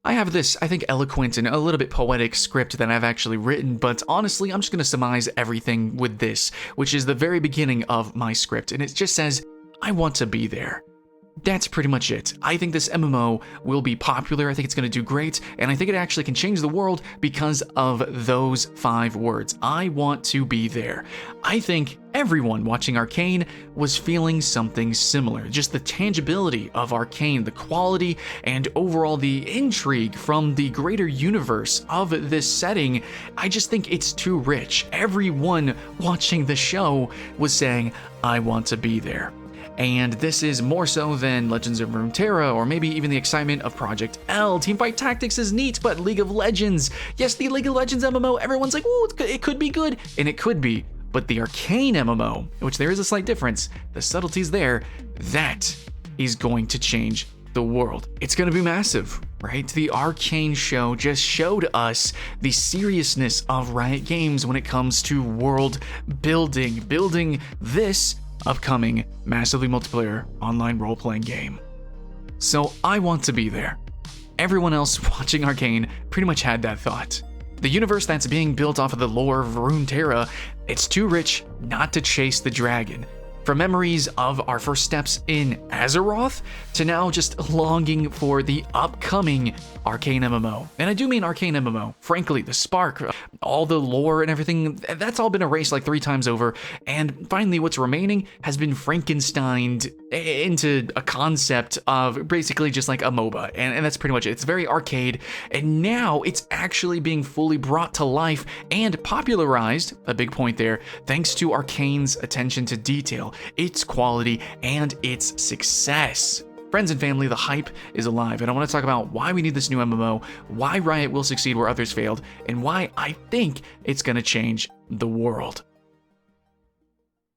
I have this, I think, eloquent and a little bit poetic script that I've actually written, but honestly, I'm just going to surmise everything with this, which is the very beginning of my script, and it just says, I want to be there. That's pretty much it. I think this MMO will be popular, I think it's going to do great, and I think it actually can change the world because of those 5 words. I want to be there. I think everyone watching Arcane was feeling something similar. Just the tangibility of Arcane, the quality, and overall the intrigue from the greater universe of this setting. I just think it's too rich. Everyone watching the show was saying, I want to be there. And this is more so than Legends of Runeterra, or maybe even the excitement of Project L. Teamfight Tactics is neat, but League of Legends, yes, the League of Legends MMO, everyone's like, ooh, it could be good, and it could be. But the Arcane MMO, which there is a slight difference, the subtleties there, that is going to change the world. It's going to be massive, right? The Arcane show just showed us the seriousness of Riot Games when it comes to world building this upcoming massively multiplayer online role-playing game. So I want to be there. Everyone else watching Arcane pretty much had that thought. The universe that's being built off of the lore of RUNETERRA, it's too rich not to chase the dragon. From memories of our first steps in Azeroth to now just longing for the upcoming Arcane MMO. And I do mean Arcane MMO. Frankly, the spark, all the lore and everything, that's all been erased like 3 times over. And finally, what's remaining has been Frankensteined into a concept of basically just like a MOBA. And that's pretty much it. It's very arcade. And now it's actually being fully brought to life and popularized, a big point there, thanks to Arcane's attention to detail, its quality, and its success. Friends and family, the hype is alive, and I want to talk about why we need this new MMO, why Riot will succeed where others failed, and why I think it's going to change the world.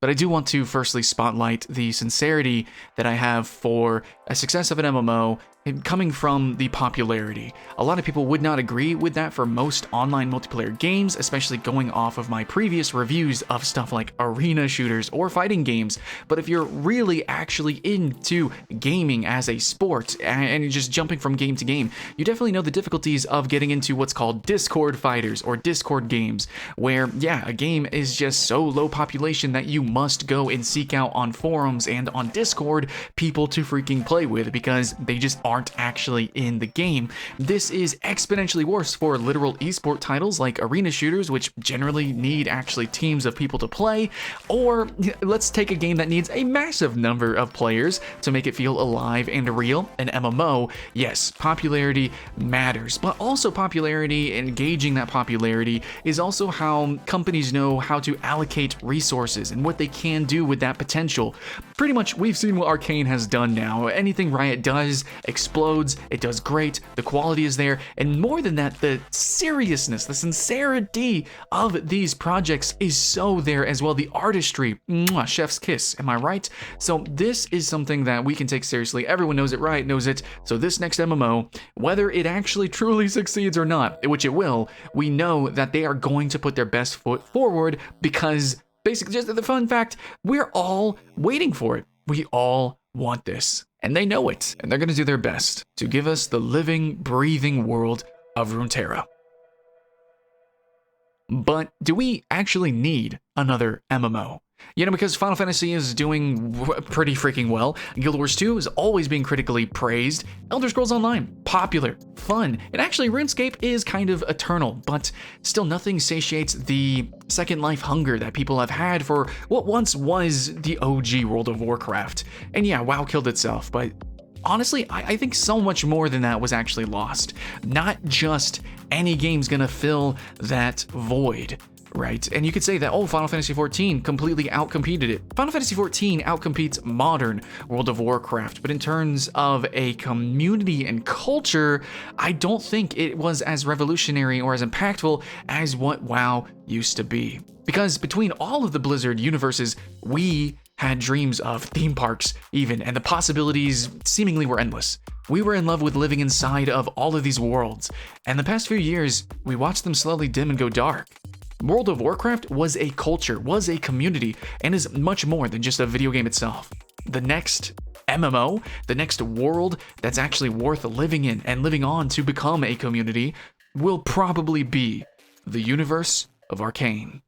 But I do want to firstly spotlight the sincerity that I have for a success of an MMO coming from the popularity. A lot of people would not agree with that for most online multiplayer games, especially going off of my previous reviews of stuff like arena shooters or fighting games. But if you're really actually into gaming as a sport and you're just jumping from game to game, you definitely know the difficulties of getting into what's called Discord fighters or Discord games, where, yeah, a game is just so low population that you must go and seek out on forums and on Discord people to freaking play with because they just aren't actually in the game. This is exponentially worse for literal esport titles like arena shooters, which generally need actually teams of people to play, or let's take a game that needs a massive number of players to make it feel alive and real, an MMO. Yes, popularity matters, but also popularity, engaging that popularity, is also how companies know how to allocate resources and what they can do with that potential. Pretty much, we've seen what Arcane has done now. Anything Riot does explodes, it does great, the quality is there, and more than that, the seriousness, the sincerity of these projects is so there as well. The artistry, mwah, chef's kiss, am I right? So this is something that we can take seriously. Everyone knows it, Riot knows it. So this next MMO, whether it actually truly succeeds or not, which it will, we know that they are going to put their best foot forward because basically, just the fun fact, we're all waiting for it. We all want this. And they know it. And they're going to do their best to give us the living, breathing world of RUNETERRA. But do we actually need another MMO? You know, because Final Fantasy is doing pretty freaking well. Guild Wars 2 is always being critically praised. Elder Scrolls Online, popular, fun, and actually RuneScape is kind of eternal, but still nothing satiates the Second Life hunger that people have had for what once was the OG World of Warcraft. And yeah, WoW killed itself, but honestly, I think so much more than that was actually lost. Not just any game's gonna fill that void. Right, and you could say that, oh, Final Fantasy XIV completely outcompeted it. Final Fantasy XIV outcompetes modern World of Warcraft, but in terms of a community and culture, I don't think it was as revolutionary or as impactful as what WoW used to be. Because between all of the Blizzard universes, we had dreams of theme parks even, and the possibilities seemingly were endless. We were in love with living inside of all of these worlds, and the past few years, we watched them slowly dim and go dark. World of Warcraft was a culture, was a community, and is much more than just a video game itself. The next MMO, the next world that's actually worth living in and living on to become a community, will probably be the universe of Arcane.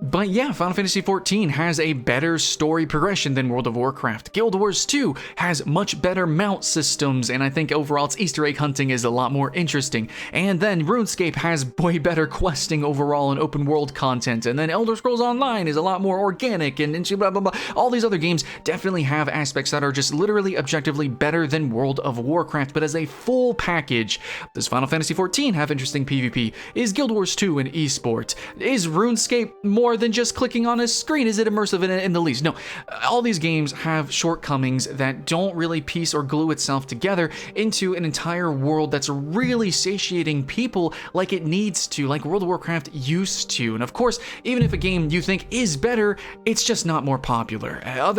But yeah, Final Fantasy XIV has a better story progression than World of Warcraft. Guild Wars 2 has much better mount systems, and I think overall its Easter egg hunting is a lot more interesting. And then RuneScape has way better questing overall and open world content. And then Elder Scrolls Online is a lot more organic and blah blah blah. All these other games definitely have aspects that are just literally objectively better than World of Warcraft. But as a full package, does Final Fantasy XIV have interesting PvP? Is Guild Wars 2 an esport? Is RuneScape more than just clicking on a screen? Is it immersive in the least? No, all these games have shortcomings that don't really piece or glue itself together into an entire world that's really satiating people like it needs to, like World of Warcraft used to. And of course, even if a game you think is better, it's just not more popular.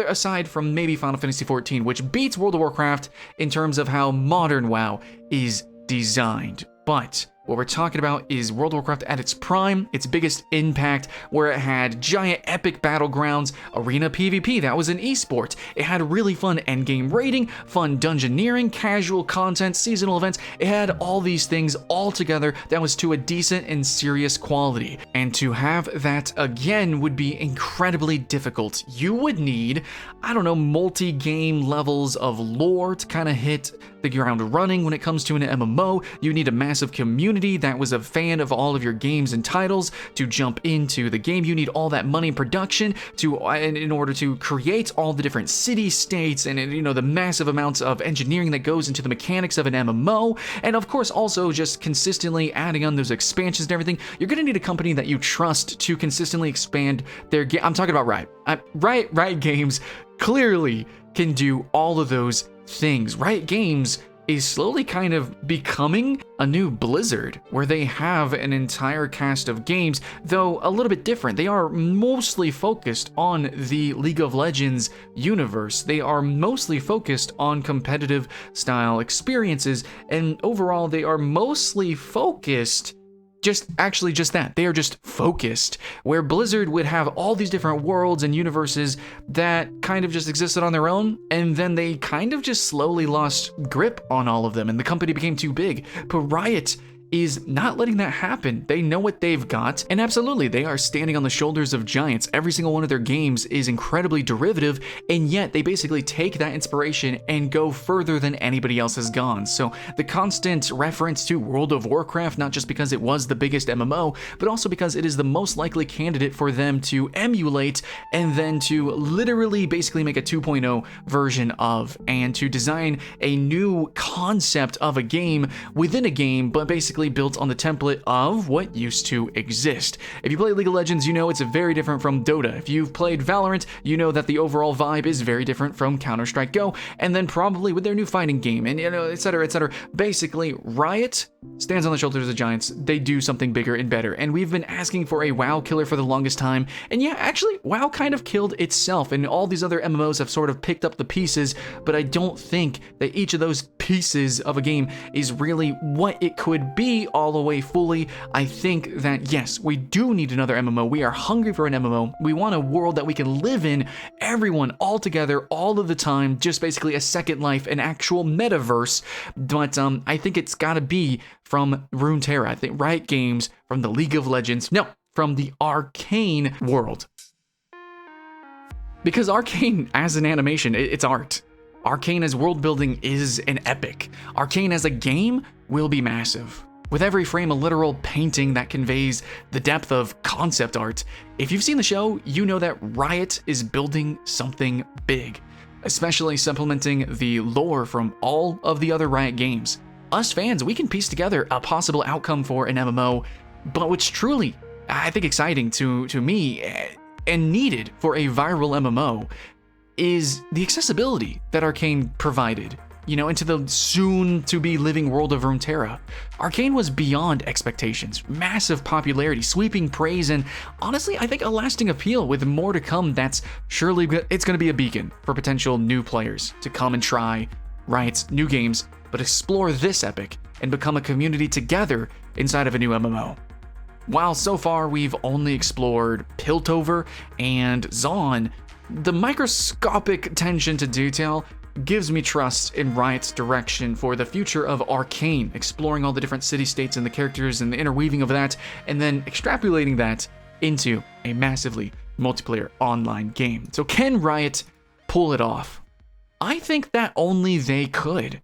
Aside from maybe Final Fantasy XIV, which beats World of Warcraft in terms of how modern WoW is designed. But what we're talking about is World of Warcraft at its prime, its biggest impact, where it had giant epic battlegrounds, arena PvP, that was an esport. It had really fun endgame raiding, fun dungeoneering, casual content, seasonal events. It had all these things all together that was to a decent and serious quality. And to have that again would be incredibly difficult. You would need, I don't know, multi-game levels of lore to kind of hit the ground running when it comes to an MMO. You need a massive community that was a fan of all of your games and titles to jump into the game. You need all that money in production in order to create all the different city-states and the massive amounts of engineering that goes into the mechanics of an MMO. And of course, also just consistently adding on those expansions and everything. You're going to need a company that you trust to consistently expand their game. I'm talking about Riot. Riot Games clearly can do all of those things. Riot Games is slowly kind of becoming a new Blizzard, where they have an entire cast of games, though a little bit different. They are mostly focused on the League of Legends universe. They are mostly focused on competitive style experiences, and overall they are mostly focused just that. They are just focused, where Blizzard would have all these different worlds and universes that kind of just existed on their own, and then they kind of just slowly lost grip on all of them, and the company became too big. But Riot is not letting that happen. They know what they've got, and absolutely, they are standing on the shoulders of giants. Every single one of their games is incredibly derivative, and yet they basically take that inspiration and go further than anybody else has gone. So the constant reference to World of Warcraft, not just because it was the biggest MMO, but also because it is the most likely candidate for them to emulate and then to literally basically make a 2.0 version of, and to design a new concept of a game within a game, but basically built on the template of what used to exist. If you play League of Legends, you know it's very different from Dota. If you've played Valorant, you know that the overall vibe is very different from Counter-Strike Go, and then probably with their new fighting game, and etc, etc. Basically, Riot stands on the shoulders of giants. They do something bigger and better, and we've been asking for a WoW killer for the longest time, and yeah, actually, WoW kind of killed itself, and all these other MMOs have sort of picked up the pieces, but I don't think that each of those pieces of a game is really what it could be all the way fully. I think that yes, we do need another MMO. We are hungry for an MMO. We want a world that we can live in, everyone all together all of the time, just basically a second life, an actual metaverse. But I think it's got to be from RUNETERRA. I think Riot Games, from the League of Legends, no, from the Arcane world. Because Arcane as an animation, it's art. Arcane as world building is an epic. Arcane as a game will be massive, with every frame a literal painting that conveys the depth of concept art. If you've seen the show, you know that Riot is building something big, especially supplementing the lore from all of the other Riot games. Us fans, we can piece together a possible outcome for an MMO, but what's truly, I think, exciting to me and needed for a viral MMO is the accessibility that Arcane provided, into the soon-to-be living world of RUNETERRA. Arcane was beyond expectations, massive popularity, sweeping praise, and honestly, I think a lasting appeal with more to come. That's surely, it's going to be a beacon for potential new players to come and try Riot's new games, but explore this epic and become a community together inside of a new MMO. While so far we've only explored Piltover and Zaun, The microscopic attention to detail gives me trust in Riot's direction for the future of Arcane, exploring all the different city-states and the characters and the interweaving of that, and then extrapolating that into a massively multiplayer online game. So can Riot pull it off? I think that only they could.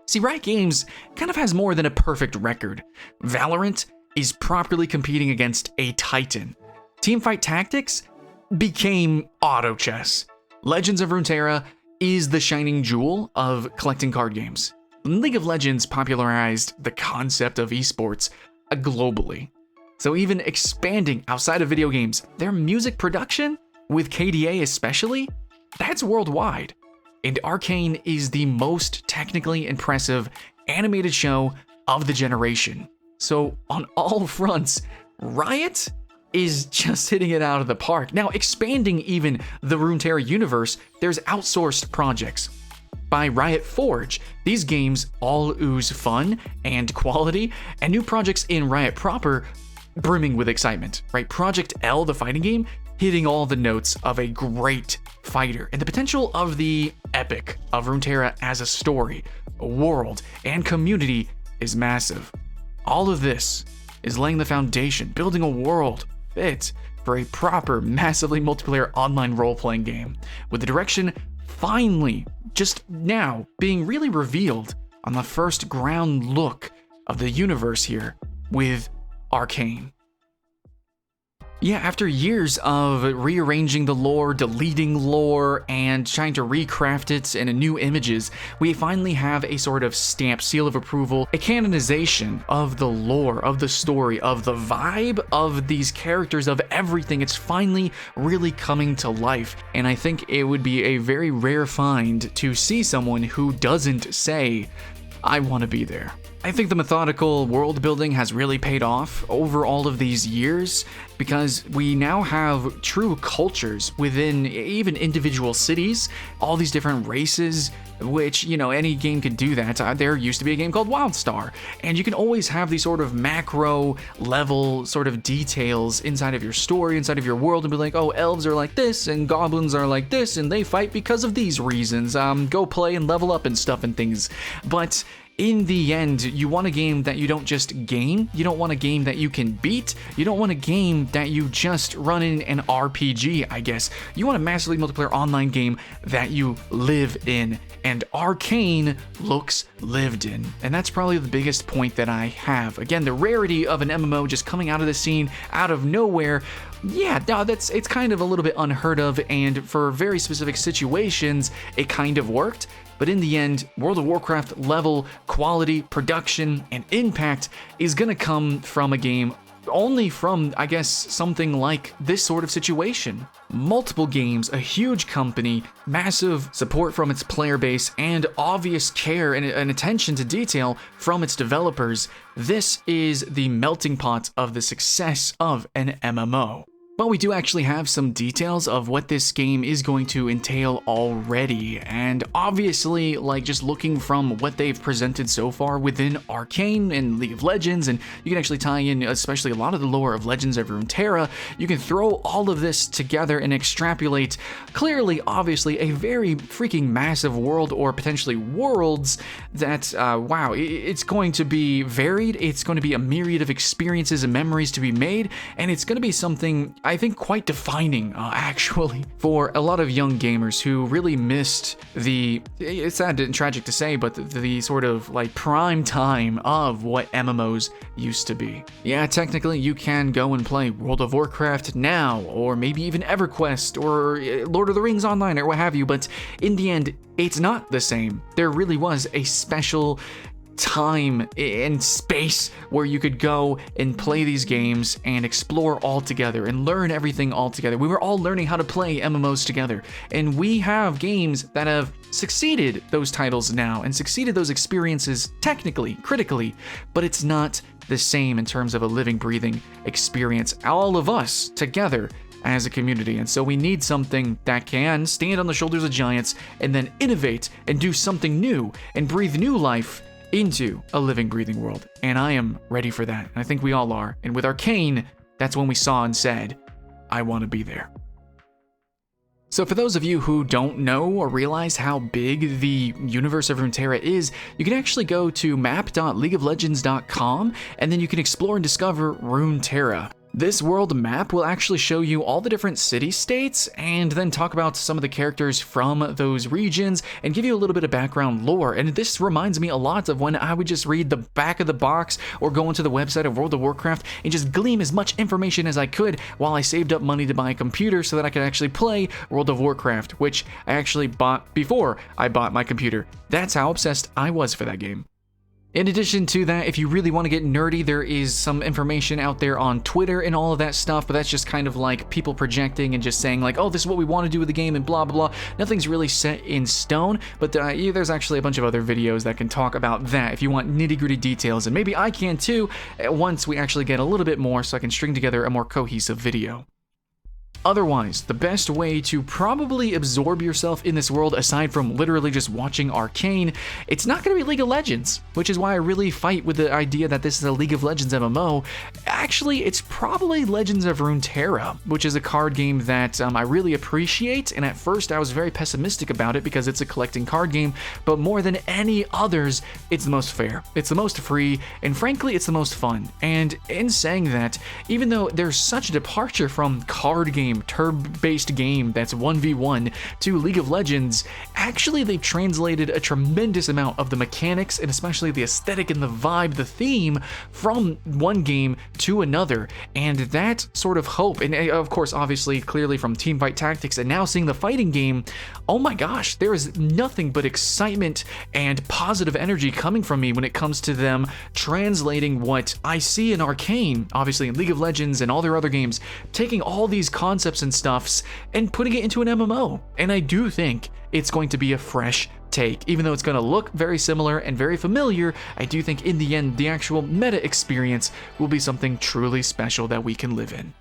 See, Riot Games kind of has more than a perfect record. Valorant is properly competing against a titan. Teamfight Tactics became auto chess. Legends of Runeterra is the shining jewel of collecting card games. League of Legends popularized the concept of esports globally. So even expanding outside of video games, their music production, with KDA especially, that's worldwide. And Arcane is the most technically impressive animated show of the generation. So on all fronts, Riot is just hitting it out of the park. Now, expanding even the RUNETERRA universe, there's outsourced projects. By Riot Forge, these games all ooze fun and quality, and new projects in Riot proper brimming with excitement, right? Project L, the fighting game, hitting all the notes of a great fighter, and the potential of the epic of RUNETERRA as a story, a world, and community is massive. All of this is laying the foundation, building a world fit for a proper, massively multiplayer online role-playing game, with the direction finally, just now, being really revealed on the first ground look of the universe here with Arcane. Yeah, after years of rearranging the lore, deleting lore, and trying to recraft it in new images, we finally have a sort of stamp, seal of approval, a canonization of the lore, of the story, of the vibe, of these characters, of everything. It's finally really coming to life, and I think it would be a very rare find to see someone who doesn't say, I want to be there. I think the methodical world building has really paid off over all of these years, because we now have true cultures within even individual cities, all these different races, which, you know, any game could do that. There used to be a game called WildStar, and you can always have these sort of macro level sort of details inside of your story, inside of your world, and be like, oh, elves are like this, and goblins are like this, and they fight because of these reasons. Go play and level up and stuff and things. But in the end, you want a game that you don't just game, you don't want a game that you can beat, you don't want a game that you just run in an RPG, I guess. You want a massively multiplayer online game that you live in, and Arcane looks lived in. And that's probably the biggest point that I have. Again, the rarity of an MMO just coming out of the scene, out of nowhere. Yeah, it's kind of a little bit unheard of, and for very specific situations, it kind of worked. But in the end, World of Warcraft level quality, production, and impact is gonna come from a game only from, I guess, something like this sort of situation. Multiple games, a huge company, massive support from its player base, and obvious care and attention to detail from its developers. This is the melting pot of the success of an MMO. But we do actually have some details of what this game is going to entail already, and obviously, like, just looking from what they've presented so far within Arcane and League of Legends, and you can actually tie in especially a lot of the lore of Legends of Runeterra, you can throw all of this together and extrapolate clearly, obviously, a very freaking massive world, or potentially worlds that, wow, it's going to be varied, it's going to be a myriad of experiences and memories to be made, and it's going to be something I think quite defining, actually, for a lot of young gamers who really missed it's sad and tragic to say, but the sort of like prime time of what MMOs used to be. Yeah, technically you can go and play World of Warcraft now, or maybe even EverQuest, or Lord of the Rings Online, or what have you, but in the end, it's not the same. There really was a special time and space where you could go and play these games and explore all together and learn everything all together. We were all learning how to play MMOs together, and we have games that have succeeded those titles now and succeeded those experiences technically, critically, but it's not the same in terms of a living, breathing experience, all of us together as a community. And so we need something that can stand on the shoulders of giants and then innovate and do something new and breathe new life into a living, breathing world. And I am ready for that. And I think we all are. And with Arcane, that's when we saw and said, I want to be there. So for those of you who don't know or realize how big the universe of RUNETERRA is, you can actually go to map.leagueoflegends.com and then you can explore and discover RUNETERRA. This world map will actually show you all the different city-states and then talk about some of the characters from those regions and give you a little bit of background lore. And this reminds me a lot of when I would just read the back of the box or go into the website of World of Warcraft and just glean as much information as I could while I saved up money to buy a computer so that I could actually play World of Warcraft, which I actually bought before I bought my computer. That's how obsessed I was for that game. In addition to that, if you really want to get nerdy, there is some information out there on Twitter and all of that stuff, but that's just kind of like people projecting and just saying like, oh, this is what we want to do with the game and blah, blah, blah. Nothing's really set in stone, but there's actually a bunch of other videos that can talk about that if you want nitty-gritty details, and maybe I can too, once we actually get a little bit more so I can string together a more cohesive video. Otherwise, the best way to probably absorb yourself in this world, aside from literally just watching Arcane, it's not going to be League of Legends, which is why I really fight with the idea that this is a League of Legends MMO. Actually, it's probably Legends of Runeterra, which is a card game that I really appreciate, and at first I was very pessimistic about it because it's a collecting card game, but more than any others, it's the most fair, it's the most free, and frankly, it's the most fun. And in saying that, even though there's such a departure from card game, turn-based game that's 1v1 to League of Legends, actually they've translated a tremendous amount of the mechanics and especially the aesthetic and the vibe, the theme from one game to another. And that sort of hope, and of course obviously clearly from Teamfight Tactics and now seeing the fighting game, oh my gosh, there is nothing but excitement and positive energy coming from me when it comes to them translating what I see in Arcane, obviously in League of Legends and all their other games, taking all these concepts and stuffs and putting it into an MMO. And I do think it's going to be a fresh take. Even though it's going to look very similar and very familiar, I do think in the end the actual meta experience will be something truly special that we can live in.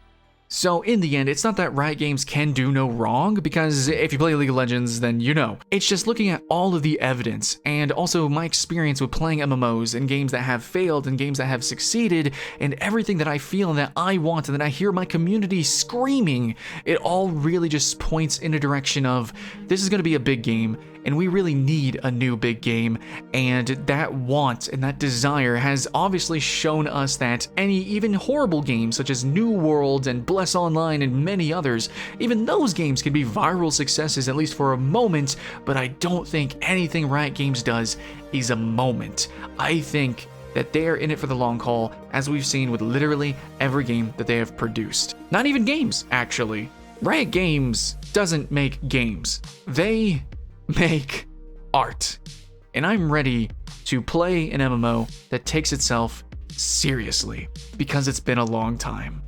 So in the end, it's not that Riot Games can do no wrong, because if you play League of Legends, then you know. It's just looking at all of the evidence, and also my experience with playing MMOs and games that have failed and games that have succeeded, and everything that I feel and that I want and that I hear my community screaming, it all really just points in a direction of, this is going to be a big game, and we really need a new big game. And that want and that desire has obviously shown us that any even horrible games such as New World and Bless Online and many others, even those games can be viral successes at least for a moment, but I don't think anything Riot Games does is a moment. I think that they are in it for the long haul, as we've seen with literally every game that they have produced. Not even games, actually. Riot Games doesn't make games. They make art. And I'm ready to play an MMO that takes itself seriously, because it's been a long time.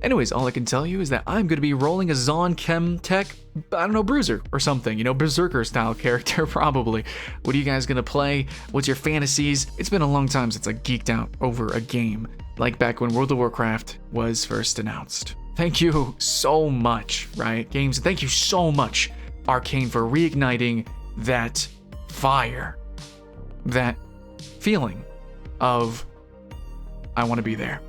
Anyways, all I can tell you is that I'm going to be rolling a Zon Chem Tech, I don't know, Bruiser or something, you know, Berserker style character probably. What are you guys going to play? What's your fantasies? It's been a long time since I geeked out over a game, like back when World of Warcraft was first announced. Thank you so much, Riot Games. Thank you so much, Arcane, for reigniting that fire, that feeling of, I want to be there.